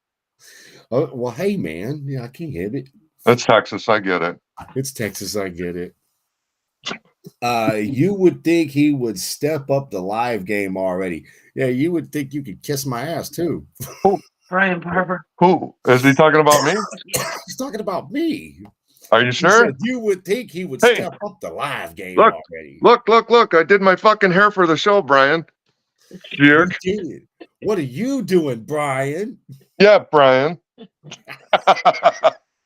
Oh, well, hey, man. Yeah, I can't have it. It's Texas. I get it. It's Texas. I get it. You would think he would step up the live game already. Yeah, you would think you could kiss my ass too. Who? Brian Barber. Who? Is he talking about me? He's talking about me. Are you sure? You would think he would step up the live game already. Look. I did my fucking hair for the show, Brian. Jerk. What are you doing, Brian? Yeah, Brian.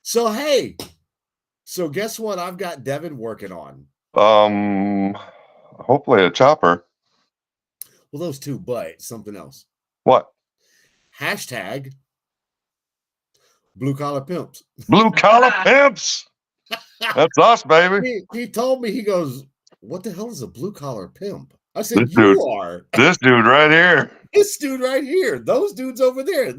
So, hey. So, guess what I've got Devin working on? Hopefully a chopper. Well, those two, but something else. What? Hashtag Blue Collar Pimps. Blue Collar Pimps. That's us, baby. He told me, he goes, what the hell is a blue collar pimp? I said, This dude right here. This dude right here. Those dudes over there.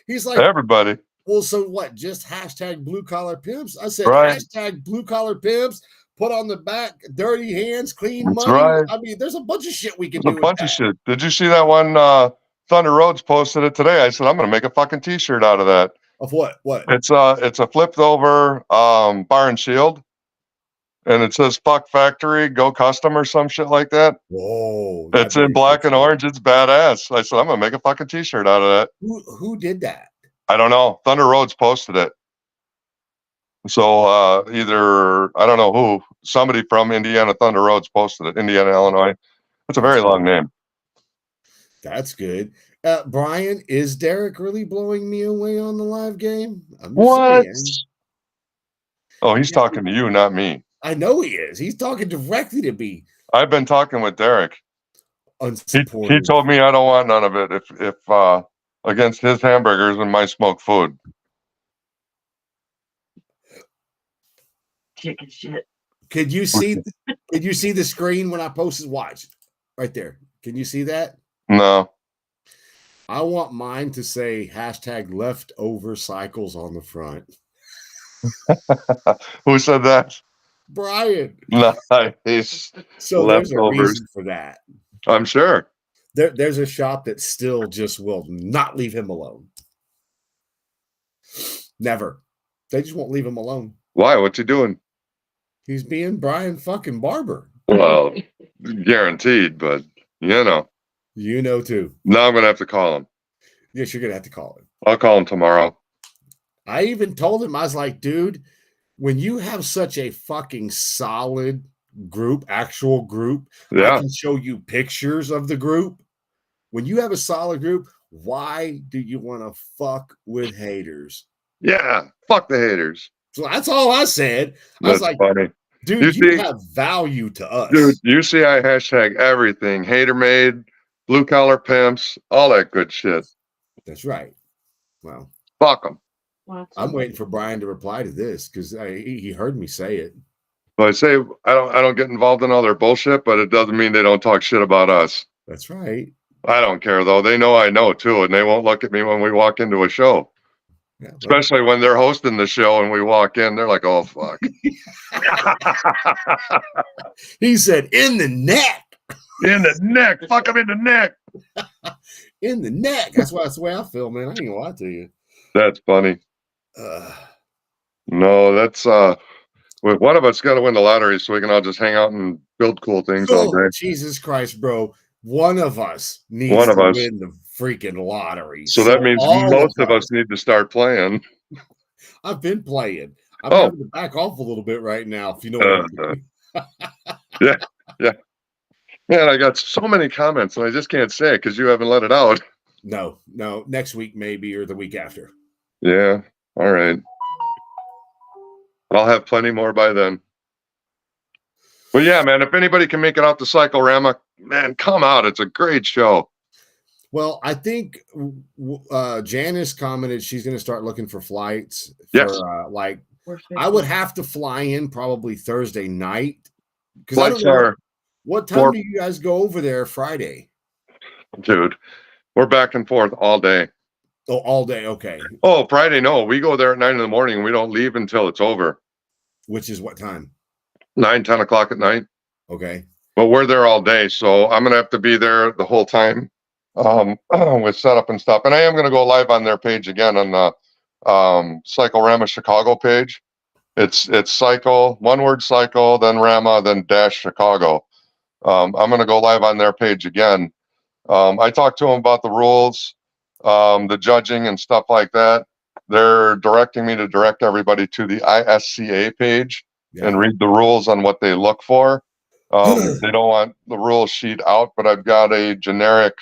He's like, everybody. Well, so what? Just hashtag blue collar pimps? I said, hashtag blue collar pimps. Put on the back, dirty hands, clean money. Right. I mean, there's a bunch of shit we can do. A bunch of shit. Did you see that one? Thunder Roads posted it today. I said, I'm going to make a fucking t-shirt out of that. Of what? What? It's a flipped over bar and shield, and it says "fuck factory, go custom" or some shit like that. Whoa! It's in black and orange. It's badass. I said, I'm gonna make a fucking t-shirt out of that. Who did that? I don't know. Thunder Roads posted it. So either I don't know who. Somebody from Indiana Thunder Roads posted it. Indiana, Illinois. It's a very long name. That's good. Brian, is Derek really blowing me away on the live game? What? Oh, he's talking to you, not me. I know he is. He's talking directly to me. I've been talking with Derek. He told me I don't want none of it if against his hamburgers and my smoked food. Chicken shit. Could you see the screen when I posted? Watch right there. Can you see that? No. I want mine to say hashtag leftover cycles on the front. Who said that? Brian. Nice. So there's a reason for that. I'm sure. There's a shop that still just will not leave him alone. Never. They just won't leave him alone. Why? What's he doing? He's being Brian fucking Barber. Well, guaranteed, but you know. You know too. Now I'm gonna have to call him. Yes, you're gonna have to call him. I'll call him tomorrow. I even told him, I was like, dude, when you have such a fucking solid group, actual group, I can show you pictures of the group. when you have a solid group, why do you want to fuck with haters? Yeah, fuck the haters. So that's all I said. I was That's like, funny. dude, You you see, have value to us. dude, UCI hashtag everything. Hater made, blue collar pimps, all that good shit. That's right. Well, Fuck them. I'm waiting for Brian to reply to this because he heard me say it. But I say I don't get involved in all their bullshit, but it doesn't mean they don't talk shit about us. That's right. I don't care though. They know I know too, and they won't look at me when we walk into a show. Yeah, well, Especially when they're hosting the show and we walk in, they're like, "Oh fuck." he said, "In the neck." In the neck. Fuck him in the neck. In the neck. That's the way I feel, man. I ain't gonna lie to you. That's funny. No, that's one of us got to win the lottery so we can all just hang out and build cool things all day. Jesus Christ, bro. One of us needs to win the freaking lottery. So that means most of us need to start playing. I've been playing. I'm having to back off a little bit right now, if you know what I mean. Yeah. Man, I got so many comments and I just can't say it because you haven't let it out. No. Next week maybe, or the week after. Yeah. All right. I'll have plenty more by then. But yeah, man, if anybody can make it out to Cyclorama, man, come out. It's a great show. Well, I think Janice commented she's going to start looking for flights. Yes. I would have to fly in probably Thursday night. Flights are. What time do you guys go over there Friday? Dude, we're back and forth all day. Oh, all day. Okay. Oh, Friday. No, we go there at 9 a.m. and we don't leave until it's over. With is what time? 9, 10 o'clock at night. Okay. But we're there all day. So I'm going to have to be there the whole time with setup and stuff. And I am going to go live on their page again on the Cyclorama Chicago page. It's cycle, one word cycle, then Rama, then dash Chicago. I'm going to go live on their page again. I talked to them about the rules, the judging and stuff like that. They're directing me to direct everybody to the ISCA page and read the rules on what they look for. They don't want the rule sheet out, but I've got a generic,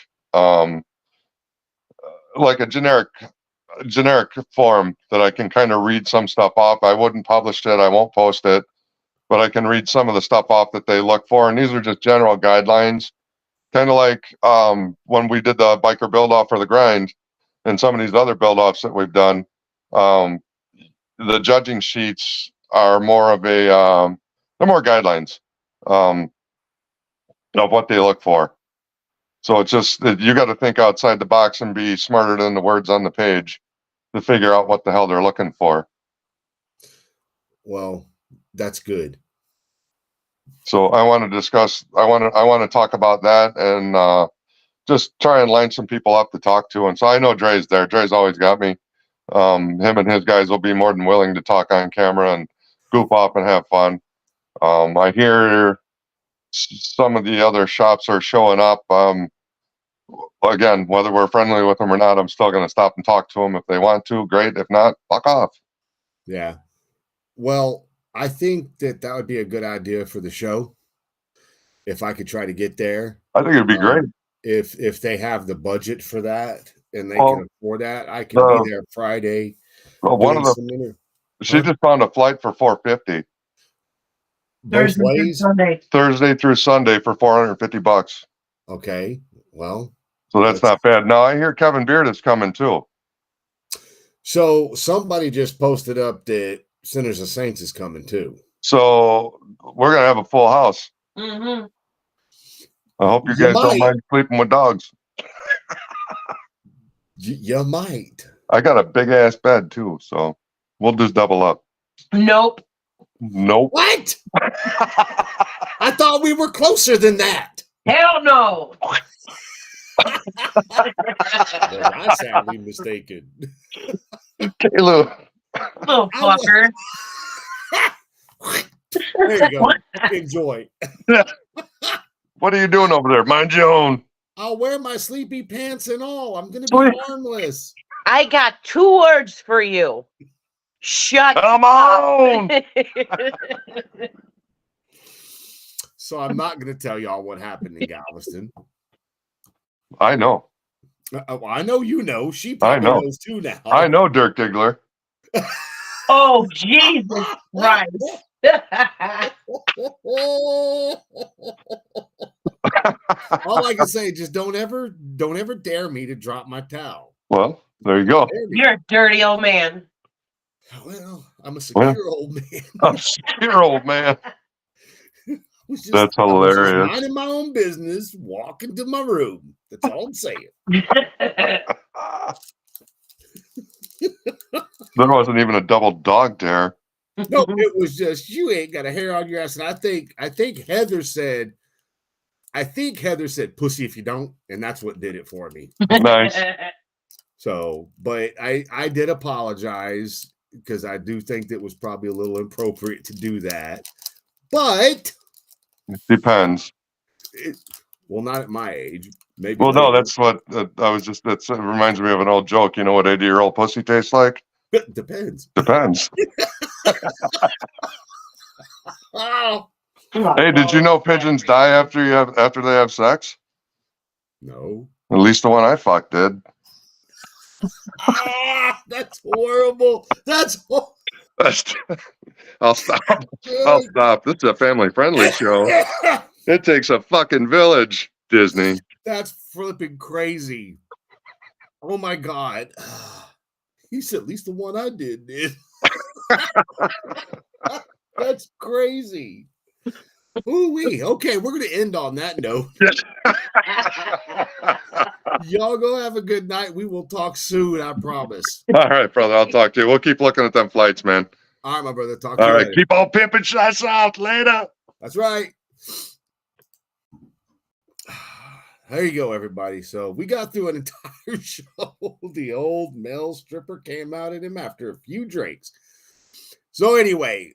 generic form that I can kind of read some stuff off. I wouldn't publish it. I won't post it, but I can read some of the stuff off that they look for. And these are just general guidelines, kind of like when we did the biker build off for the grind and some of these other build offs that we've done. The judging sheets are more of they're more guidelines of what they look for. So it's just that you got to think outside the box and be smarter than the words on the page to figure out what the hell they're looking for. Well, that's good. So I want to discuss. I want to talk about that and just try and line some people up to talk to. And so I know Dre's there. Dre's always got me. Him and his guys will be more than willing to talk on camera and goof off and have fun. I hear some of the other shops are showing up. Again, whether we're friendly with them or not, I'm still going to stop and talk to them if they want to. Great. If not, fuck off. Yeah. Well, I think that would be a good idea for the show. If I could try to get there, I think it'd be great. If they have the budget for that and they can afford that, I can be there Friday. Well, one of the she just found a flight for $450. Thursday through Sunday for $450. Okay, well, so that's not bad. Now I hear Kevin Beard is coming too. So somebody just posted up that Sinners of Saints is coming too. So we're gonna have a full house. Mm-hmm. I hope you guys don't mind sleeping with dogs. You might. I got a big ass bed too, so we'll just double up. Nope. What? I thought we were closer than that. Hell no. Well, I'm sadly mistaken. Kayla. Little fucker. There you go. Enjoy. What are you doing over there? Mind your own. I'll wear my sleepy pants and all. I'm going to be harmless. I got 2 words for you. Shut Come on. So I'm not going to tell y'all what happened in Galveston. I know. I know you know. She I probably know. knows too now. I know Dirk Diggler. Oh, Jesus Christ. All I can say, just don't ever dare me to drop my towel. Well, there you go. Dare me. You're a dirty old man. Well, I'm a secure old man. I'm secure, old man. That's I was just hilarious. minding my own business, walking to my room. That's all I'm saying. There wasn't even a double dog dare. No, it was just you ain't got a hair on your ass. And I think Heather said, pussy if you don't, and that's what did it for me. Nice. So, but I did apologize because I do think that was probably a little inappropriate to do that. But Depends. Well, not at my age. Maybe. Well, no, later. that's what I was just. That reminds me of an old joke. You know what 80-year-old pussy tastes like? Depends. Depends. Oh. Hey, did you know pigeons die after they have sex? No. At least the one I fucked did. That's horrible. That's horrible. I'll stop. I'll stop. This is a family-friendly show. It takes a fucking village, Disney. That's flipping crazy. Oh my God. He said at least the one I did. That's crazy. Ooh-wee. Okay, we're gonna end on that note. Y'all go have a good night. We will talk soon, I promise. All right, brother. I'll talk to you. We'll keep looking at them flights, man. All right, my brother. Talk to All you right, later. keep on pimping shots out. Later. That's right. There you go, everybody. So we got through an entire show. The old male stripper came out at him after a few drinks. So anyway,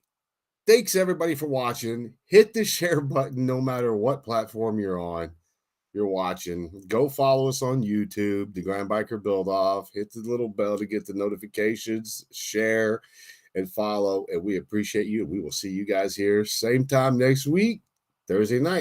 thanks everybody for watching. Hit the share button no matter what platform you're on. You're watching. Go follow us on YouTube, the Grand Biker Build Off. Hit the little bell to get the notifications, share, and follow. And we appreciate you. We will see you guys here same time next week, Thursday night.